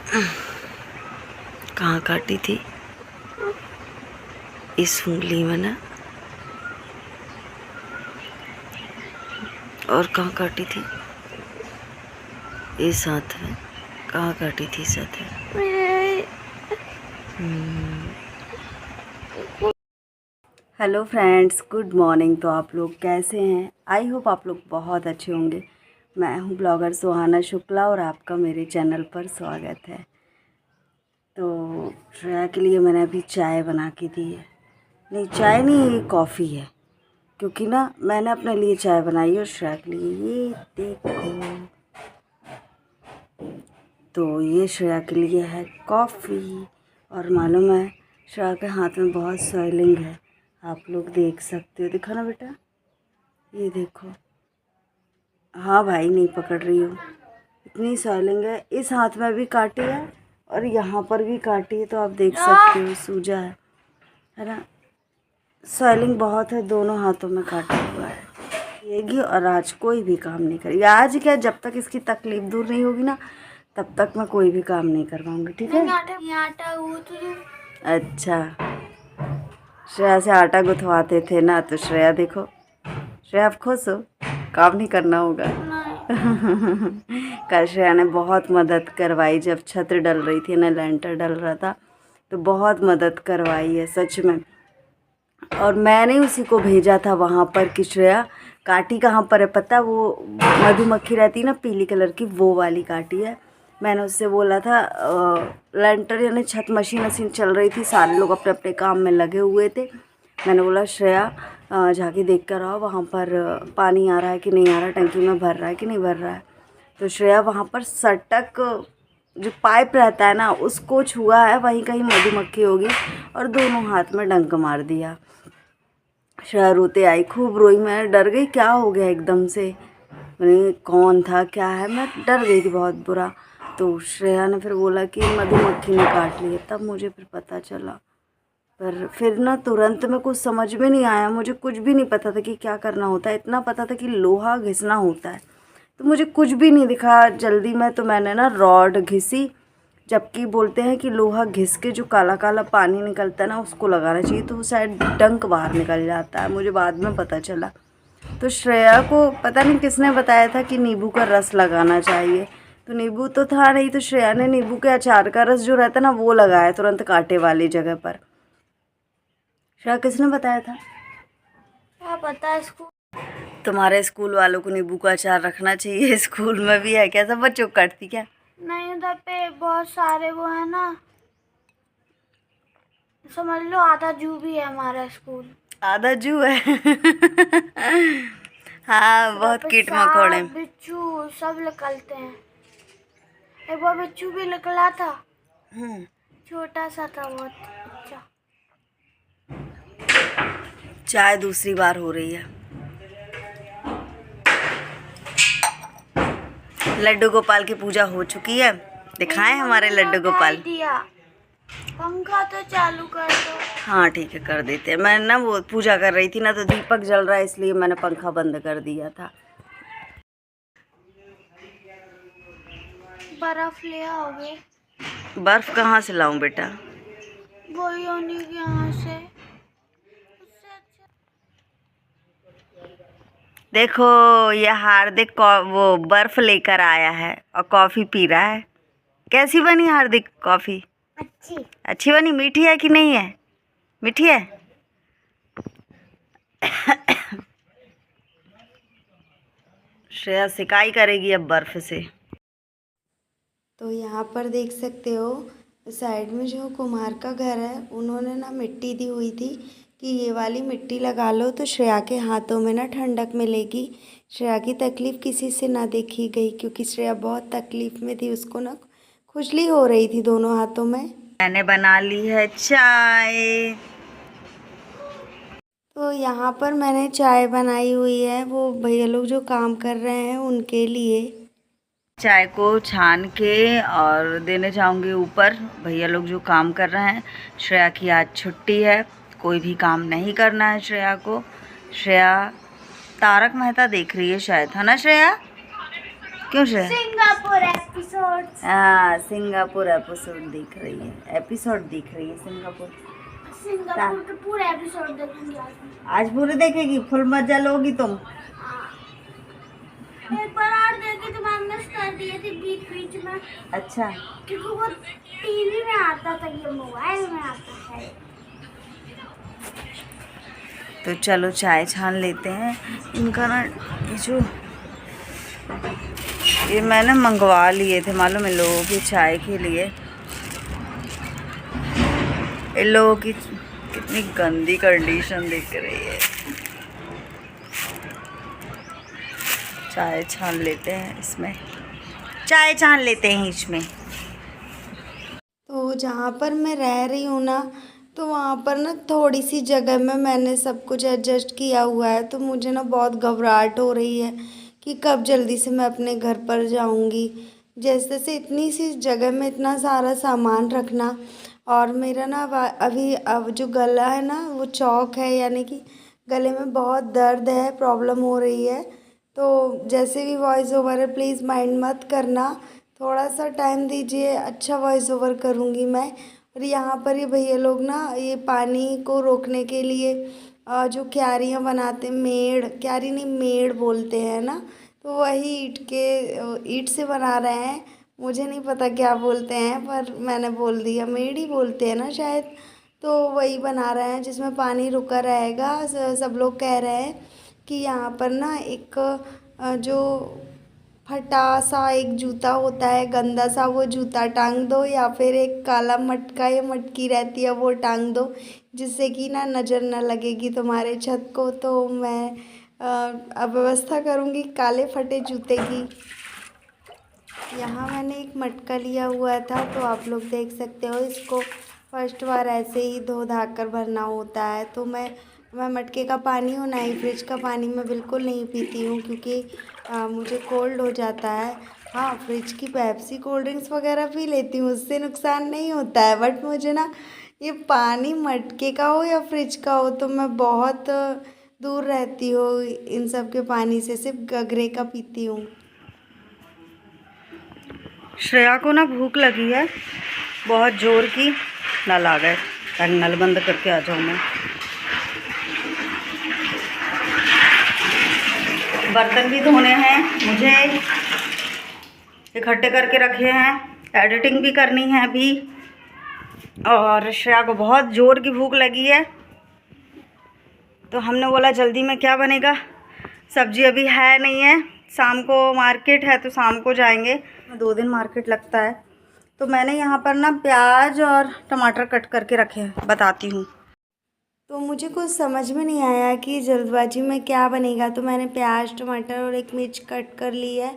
कहाँ काटी थी? इस उंगली में ना। और कहाँ काटी थी? इस हाथ में। कहाँ काटी थी इस हाथ में? Hello friends, good morning. तो आप लोग कैसे हैं? आई होप आप लोग बहुत अच्छे होंगे। मैं हूं ब्लॉगर सुहाना शुक्ला और आपका मेरे चैनल पर स्वागत है। तो श्रेया के लिए मैंने अभी चाय बना के दी है। नहीं, चाय नहीं, ये कॉफ़ी है। क्योंकि ना मैंने अपने लिए चाय बनाई है और श्रेया के लिए ये देखो। तो ये श्रेया के लिए है कॉफ़ी। और मालूम है श्रेया के हाथ में बहुत स्वेलिंग है, आप लोग देख सकते हो। दिखा ना बेटा, ये देखो। हाँ भाई, नहीं पकड़ रही हूँ, इतनी स्वेलिंग है। इस हाथ में भी काटी है और यहाँ पर भी काटी है, तो आप देख सकते हो सूजा है ना। स्वेलिंग बहुत है, दोनों हाथों में काटा हुआ है। येगी और आज कोई भी काम नहीं करेगी। आज क्या, जब तक इसकी तकलीफ दूर नहीं होगी ना तब तक मैं कोई भी काम नहीं करवाऊंगी, ठीक है? अच्छा, श्रेया से आटा गुथवाते थे ना, तो श्रेया देखो। श्रेया आप खुश हो? काम नहीं करना होगा। कल श्रेया ने बहुत मदद करवाई, जब छत डल रही थी ना, लेंटर डल रहा था, तो बहुत मदद करवाई है सच में। और मैंने उसी को भेजा था वहाँ पर कि श्रेया काटी कहाँ पर है पता? वो मधुमक्खी रहती है ना पीली कलर की, वो वाली काटी है। मैंने उससे बोला था, लेंटर यानी छत मशीन चल रही थी, सारे लोग अपने अपने काम में लगे हुए थे। मैंने बोला श्रेया जाके देख कर आओ वहाँ पर पानी आ रहा है कि नहीं आ रहा, टंकी में भर रहा है कि नहीं भर रहा है। तो श्रेया वहाँ पर सटक जो पाइप रहता है ना उसको छुआ है, वहीं कहीं मधुमक्खी होगी, और दोनों हाथ में डंक मार दिया। श्रेया रोते आई, खूब रोई। मैं डर गई, क्या हो गया एकदम से, मैंने कौन था क्या है, मैं डर गई थी बहुत बुरा। तो श्रेया ने फिर बोला कि मधुमक्खी ने काट लिया, तब मुझे फिर पता चला। पर फिर ना तुरंत में कुछ समझ में नहीं आया, मुझे कुछ भी नहीं पता था कि क्या करना होता है। इतना पता था कि लोहा घिसना होता है, तो मुझे कुछ भी नहीं दिखा जल्दी में। तो मैंने ना रॉड घिसी, जबकि बोलते हैं कि लोहा घिस के जो काला काला पानी निकलता है ना उसको लगाना चाहिए, तो वो शायद डंक बाहर निकल जाता है, मुझे बाद में पता चला। तो श्रेया को पता नहीं किसने बताया था कि नींबू का रस लगाना चाहिए, तो नींबू तो था नहीं, तो श्रेया ने नींबू के अचार का रस जो रहता है ना वो लगाया तुरंत कांटे वाली जगह पर। श्रेया किसने बताया था? क्या पता है इसको। तुम्हारे स्कूल वालों को नींबू का अचार रखना चाहिए। स्कूल में भी है क्या? सब बच्चों को काटती क्या? नहीं, उधर पे बहुत सारे वो है ना, समझ लो आधा जू भी है हमारा स्कूल। आधा जू है। हाँ, बहुत कीट मकोड़े। बिच्छू सब निकलते हैं। एक बार बिच्छू भी निकला था, छोटा सा था, बहुत अच्छा। चाय दूसरी बार हो रही है। लड्डू गोपाल की पूजा हो चुकी है, दिखाएं हमारे लड्डू गोपाल। पंखा तो चालू कर दो। हाँ ठीक है, कर देते हैं। मैं ना वो पूजा कर रही थी ना, तो दीपक जल रहा है, इसलिए मैंने पंखा बंद कर दिया था। बर्फ ले आओगे? बर्फ कहाँ से लाऊं बेटा? वही उन्हीं के यहाँ से। देखो, ये हार्दिक वो बर्फ लेकर आया है और कॉफी पी रहा है। कैसी बनी हार्दिक कॉफी? अच्छी। अच्छी बनी? मीठी है कि नहीं है? मीठी है। श्रेया सिकाई करेगी अब बर्फ से। तो यहाँ पर देख सकते हो साइड में जो कुम्हार का घर है, उन्होंने ना मिट्टी दी हुई थी कि ये वाली मिट्टी लगा लो तो श्रेया के हाथों में ना ठंडक मिलेगी। श्रेया की तकलीफ़ किसी से ना देखी गई, क्योंकि श्रेया बहुत तकलीफ़ में थी, उसको ना खुजली हो रही थी दोनों हाथों में। मैंने बना ली है चाय। तो यहाँ पर मैंने चाय बनाई हुई है, वो भैया लोग जो काम कर रहे हैं उनके लिए। चाय को छान के और देने जाऊंगी ऊपर, भैया लोग जो काम कर रहे हैं। श्रेया की आज छुट्टी है, कोई भी काम नहीं करना है श्रेया को। श्रेया तारक मेहता देख रही है शायद, है ना श्रेया? क्यों श्रेया? Singapore episode. हाँ, सिंगापुर एपिसोड देख रही है, सिंगापुर के पूरे एपिसोड देखेंगे आज। आज पूरे देखेगी, फुल मजा लोगी तुम। एक बार और देखी तो मैंने मिस कर दिए थे बीच बीच में, अच्छा, क्योंकि वो टीवी में आता था, ये मोबाइल में आता है। तो चलो चाय छान लेते हैं। इनका ना ये मैंने मंगवा लिए थे मालूम है लोगों की चाय के लिए। इन लोगों की कितनी गंदी कंडीशन दिख रही है। चाय छान लेते हैं इसमें, इसमें। तो जहाँ पर मैं रह रही हूँ ना, तो वहाँ पर ना थोड़ी सी जगह में मैंने सब कुछ एडजस्ट किया हुआ है। तो मुझे ना बहुत घबराहट हो रही है कि कब जल्दी से मैं अपने घर पर जाऊँगी। जैसे से इतनी सी जगह में इतना सारा सामान रखना, और मेरा ना अब जो गला है ना वो चौक है, यानी कि गले में बहुत दर्द है, प्रॉब्लम हो रही है। तो जैसे भी वॉइस ओवर है प्लीज़ माइंड मत करना, थोड़ा सा टाइम दीजिए, अच्छा वॉइस ओवर करूँगी मैं। और यहाँ पर ये भैया लोग ना ये पानी को रोकने के लिए जो क्यारियाँ बनाते, क्यारी नहीं मेड़ बोलते हैं ना, तो वही ईंट से बना रहे हैं। मुझे नहीं पता क्या बोलते हैं, पर मैंने बोल दिया मेड़ ही बोलते हैं ना शायद। तो वही बना रहे हैं जिसमें पानी रुका रहेगा। सब लोग कह रहे हैं कि यहाँ पर ना एक जो फटा सा एक जूता होता है, गंदा सा, वो जूता टांग दो, या फिर एक काला मटका या मटकी रहती है वो टांग दो, जिससे कि ना नज़र न लगेगी तुम्हारे छत को। तो मैं अब व्यवस्था करूँगी काले फटे जूते की। यहाँ मैंने एक मटका लिया हुआ था, तो आप लोग देख सकते हो। इसको फर्स्ट बार ऐसे ही धो धा कर भरना होता है। तो मैं मटके का पानी हो ना ही फ्रिज का पानी मैं बिल्कुल नहीं पीती हूँ, क्योंकि मुझे कोल्ड हो जाता है। हाँ, फ्रिज की पेप्सी कोल्ड ड्रिंक्स वगैरह पी लेती हूँ, उससे नुकसान नहीं होता है। बट मुझे ना ये पानी मटके का हो या फ्रिज का हो, तो मैं बहुत दूर रहती हूँ इन सब के पानी से, सिर्फ गगरे का पीती हूँ। श्रेया को ना भूख लगी है बहुत जोर की। नल आ गए, नल बंद करके आ जाऊँ मैं। बर्तन भी धोने हैं मुझे, इकट्ठे करके रखे हैं, एडिटिंग भी करनी है अभी। और श्रेया को बहुत ज़ोर की भूख लगी है, तो हमने बोला जल्दी में क्या बनेगा, सब्जी अभी है नहीं है, शाम को मार्केट है तो शाम को जाएंगे। 2 दिन मार्केट लगता है। तो मैंने यहाँ पर ना प्याज और टमाटर कट करके रखे हैं, बताती हूँ। तो मुझे कुछ समझ में नहीं आया कि जल्दबाजी में क्या बनेगा, तो मैंने प्याज टमाटर और एक मिर्च कट कर ली है,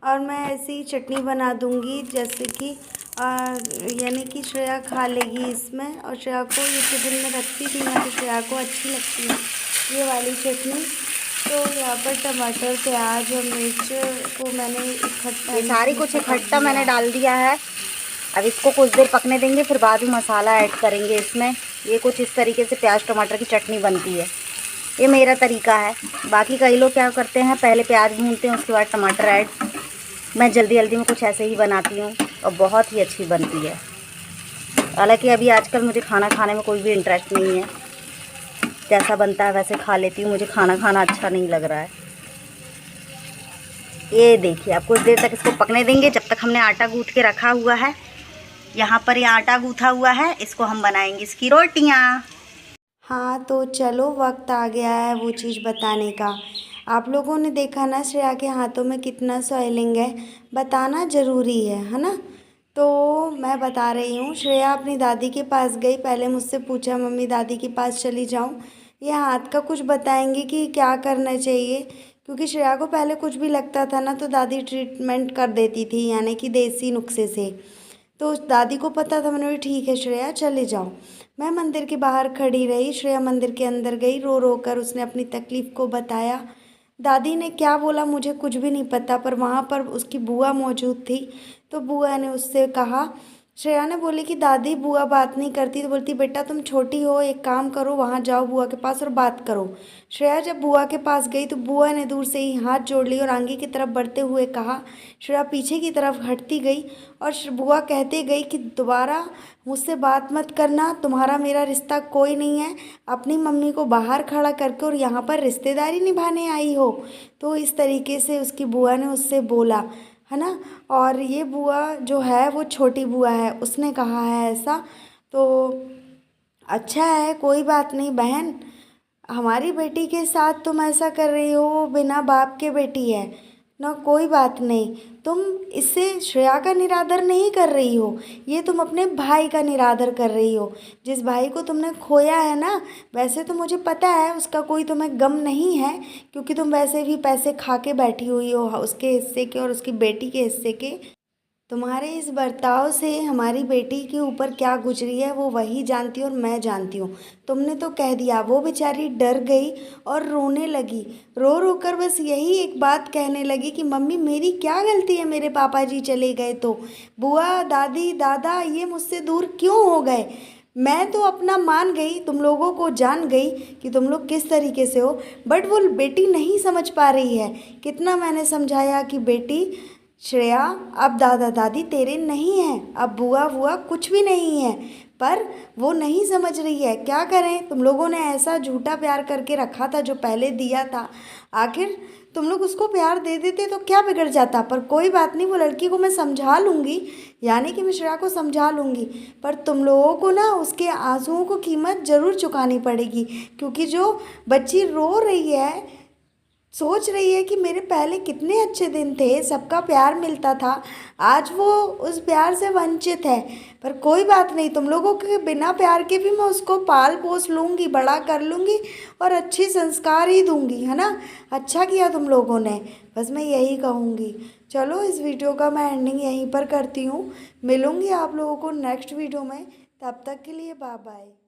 और मैं ऐसी ही चटनी बना दूँगी जैसे कि यानी कि श्रेया खा लेगी इसमें। और श्रेया को ये टिफिन में रखती थी मैं, तो श्रेया को अच्छी लगती है ये वाली चटनी। तो यहाँ पर टमाटर प्याज और मिर्च को मैंने इकट्ठा, सारी कुछ इकट्ठा मैंने डाल दिया है। अब इसको कुछ देर पकने देंगे, फिर बाद में मसाला ऐड करेंगे इसमें। ये कुछ इस तरीके से प्याज टमाटर की चटनी बनती है, ये मेरा तरीका है। बाकी कई लोग क्या करते हैं, पहले प्याज भूनते हैं उसके बाद टमाटर ऐड। मैं जल्दी जल्दी में कुछ ऐसे ही बनाती हूँ और बहुत ही अच्छी बनती है। हालांकि अभी आजकल मुझे खाना खाने में कोई भी इंटरेस्ट नहीं है, जैसा बनता है वैसे खा लेती हूँ। मुझे खाना खाना अच्छा नहीं लग रहा है। ये देखिए, अब कुछ देर तक इसको पकने देंगे, जब तक हमने आटा गूँथ के रखा हुआ है। यहाँ पर ये आटा गूँथा हुआ है, इसको हम बनाएंगे इसकी रोटियाँ। हाँ, तो चलो वक्त आ गया है वो चीज़ बताने का। आप लोगों ने देखा ना श्रेया के हाथों में कितना स्वेलिंग है, बताना ज़रूरी है ना। तो मैं बता रही हूँ, श्रेया अपनी दादी के पास गई, पहले मुझसे पूछा मम्मी दादी के पास चली जाऊँ, ये हाथ का कुछ बताएंगे कि क्या करना चाहिए, क्योंकि श्रेया को पहले कुछ भी लगता था ना तो दादी ट्रीटमेंट कर देती थी, यानी कि देसी नुस्खे से। तो दादी को पता था। मैंने बोली ठीक है श्रेया चले जाओ। मैं मंदिर के बाहर खड़ी रही, श्रेया मंदिर के अंदर गई, रो रो कर उसने अपनी तकलीफ़ को बताया। दादी ने क्या बोला मुझे कुछ भी नहीं पता, पर वहाँ पर उसकी बुआ मौजूद थी, तो बुआ ने उससे कहा श्रेया ने बोली कि दादी बुआ बात नहीं करती, तो बोलती बेटा तुम छोटी हो, एक काम करो वहाँ जाओ बुआ के पास और बात करो। श्रेया जब बुआ के पास गई तो बुआ ने दूर से ही हाथ जोड़ ली और आगे की तरफ बढ़ते हुए कहा। श्रेया पीछे की तरफ हटती गई और बुआ कहते गई कि दोबारा मुझसे बात मत करना, तुम्हारा मेरा रिश्ता कोई नहीं है, अपनी मम्मी को बाहर खड़ा करके और यहाँ पर रिश्तेदारी निभाने आई हो। तो इस तरीके से उसकी बुआ ने उससे बोला, है ना। और ये बुआ जो है वो छोटी बुआ है, उसने कहा है ऐसा। तो अच्छा है, कोई बात नहीं बहन, हमारी बेटी के साथ तुम ऐसा कर रही हो, वो बिना बाप के बेटी है ना, कोई बात नहीं। तुम इससे श्रेया का निरादर नहीं कर रही हो, ये तुम अपने भाई का निरादर कर रही हो। जिस भाई को तुमने खोया है ना, वैसे तो मुझे पता है उसका कोई तुम्हें गम नहीं है, क्योंकि तुम वैसे भी पैसे खा के बैठी हुई हो उसके हिस्से के और उसकी बेटी के हिस्से के। तुम्हारे इस बर्ताव से हमारी बेटी के ऊपर क्या गुजरी है वो वही जानती और मैं जानती हूँ। तुमने तो कह दिया, वो बेचारी डर गई और रोने लगी, रो रो कर बस यही एक बात कहने लगी कि मम्मी मेरी क्या गलती है, मेरे पापा जी चले गए तो, बुआ दादी दादा ये मुझसे दूर क्यों हो गए। मैं तो अपना मान गई, तुम लोगों को जान गई कि तुम लोग किस तरीके से हो, बट वो बेटी नहीं समझ पा रही है। कितना मैंने समझाया कि बेटी श्रेया अब दादा दादी तेरे नहीं हैं, अब बुआ बुआ कुछ भी नहीं है, पर वो नहीं समझ रही है। क्या करें, तुम लोगों ने ऐसा झूठा प्यार करके रखा था जो पहले दिया था, आखिर तुम लोग उसको प्यार दे देते तो क्या बिगड़ जाता। पर कोई बात नहीं, वो लड़की को मैं समझा लूँगी, यानी कि मैं श्रेया को समझा लूँगी, पर तुम लोगों को ना उसके आंसुओं को कीमत ज़रूर चुकानी पड़ेगी। क्योंकि जो बच्ची रो रही है, सोच रही है कि मेरे पहले कितने अच्छे दिन थे, सबका प्यार मिलता था, आज वो उस प्यार से वंचित है। पर कोई बात नहीं, तुम लोगों के बिना प्यार के भी मैं उसको पाल पोस लूँगी, बड़ा कर लूँगी और अच्छे संस्कार ही दूँगी, है ना। अच्छा किया तुम लोगों ने, बस मैं यही कहूँगी। चलो इस वीडियो का मैं एंडिंग यहीं पर करती हूँ, मिलूँगी आप लोगों को नेक्स्ट वीडियो में, तब तक के लिए बाय बाय।